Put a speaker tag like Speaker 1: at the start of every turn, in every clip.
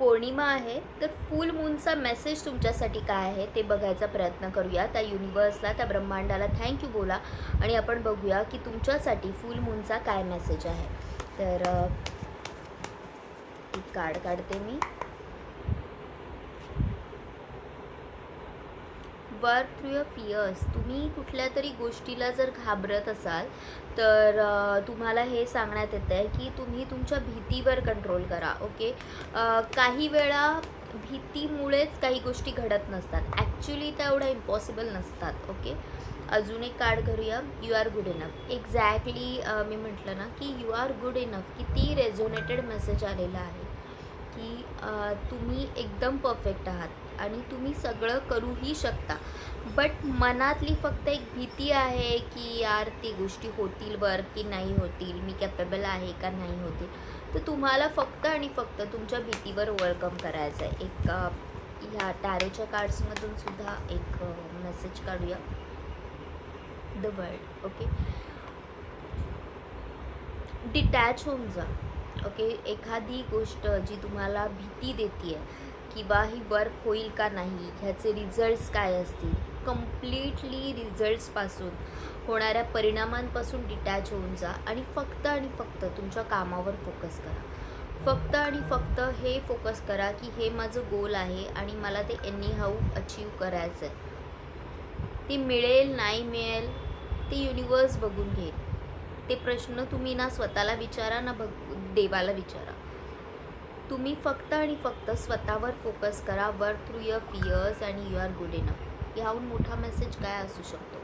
Speaker 1: पौर्णिमा आहे, तर फुल मूनचा मेसेज तुमच्यासाठी काय आहे ते बघायचा प्रयत्न करूया. त्या युनिवर्सला, त्या ब्रह्मांडाला थँक्यू बोला आणि आपण बघूया की तुमच्यासाठी फुल मूनचा काय मेसेज आहे. तर एक कार्ड काढते मी. Work through your fears. तुम्ही कुठल्या तरी गोष्टीला जर घाबरत असाल तर तुम्हाला हे सांगण्यात येतं आहे की तुम्ही तुमच्या भीतीवर कंट्रोल करा. ओके. काही वेळा भीतीमुळेच काही गोष्टी घडत नसतात, ॲक्च्युली त्या एवढ्या इम्पॉसिबल नसतात. ओके. अजून एक कार्ड करूया. You are good enough. Exactly मी म्हटलं ना की यू आर गुड इनफ. किती रेझोनेटेड मेसेज आलेला आहे की तुम्ही एकदम परफेक्ट आहात आणि तुम्ही सगळं करूही शकता. बट मनातली फक्त एक भीती आहे की यार ती गोष्टी होतील वर्क की नाही होतील, मी कॅपेबल आहे का नाही होतील. तर तुम्हाला फक्त आणि फक्त तुमच्या भीतीवर ओव्हरकम करायचं आहे. एक ह्या टॅरोच्या कार्ड्समधून सुद्धा एक मेसेज काढूया. The world. ओके. डिटॅच होऊन जा. ओके. एखादी गोष्ट जी तुम्हाला भीती देते आहे किंवा ही वर्क होईल का नाही, ह्याचे रिझल्ट्स काय असतील, कम्प्लिटली रिझल्ट्सपासून होणाऱ्या परिणामांपासून डिटॅच होऊन जा आणि फक्त तुमच्या कामावर फोकस करा. फक्त आणि फक्त हे फोकस करा की हे माझं गोल आहे आणि मला ते एनी हाऊ अचीव करायचं आहे. ते मिळेल नाही मिळेल ते युनिवर्स बघून घेईल. ते प्रश्न तुम्ही ना स्वतःला विचारा ना देवाला विचारा. तुम्ही फक्त आणि फक्त स्वतःवर फोकस करा. वर्क थ्रू युअर फियर्स आणि यू आर गुड इनफ. ह्याहून मोठा मेसेज काय असू शकतो.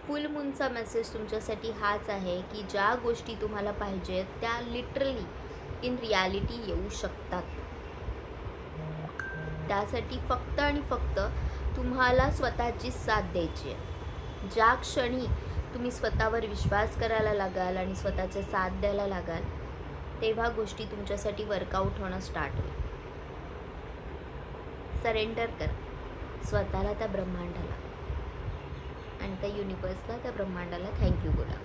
Speaker 1: फुल मूनचा मेसेज तुमच्यासाठी हाच आहे की ज्या गोष्टी तुम्हाला पाहिजेत त्या लिटरली इन रियालिटी येऊ शकतात. त्यासाठी फक्त आणि फक्त तुम्हाला स्वतःची साथ द्यायची आहे. ज्या क्षणी तुम्ही स्वतःवर विश्वास करायला लागाल आणि स्वतःचे साथ द्यायला लागाल तेव्हा गोष्टी तुमच्यासाठी वर्कआउट होणं स्टार्ट होईल. सरेंडर करा स्वतःला त्या ब्रह्मांडाला आणि त्या युनिवर्सला, त्या ब्रह्मांडाला थँक्यू बोला.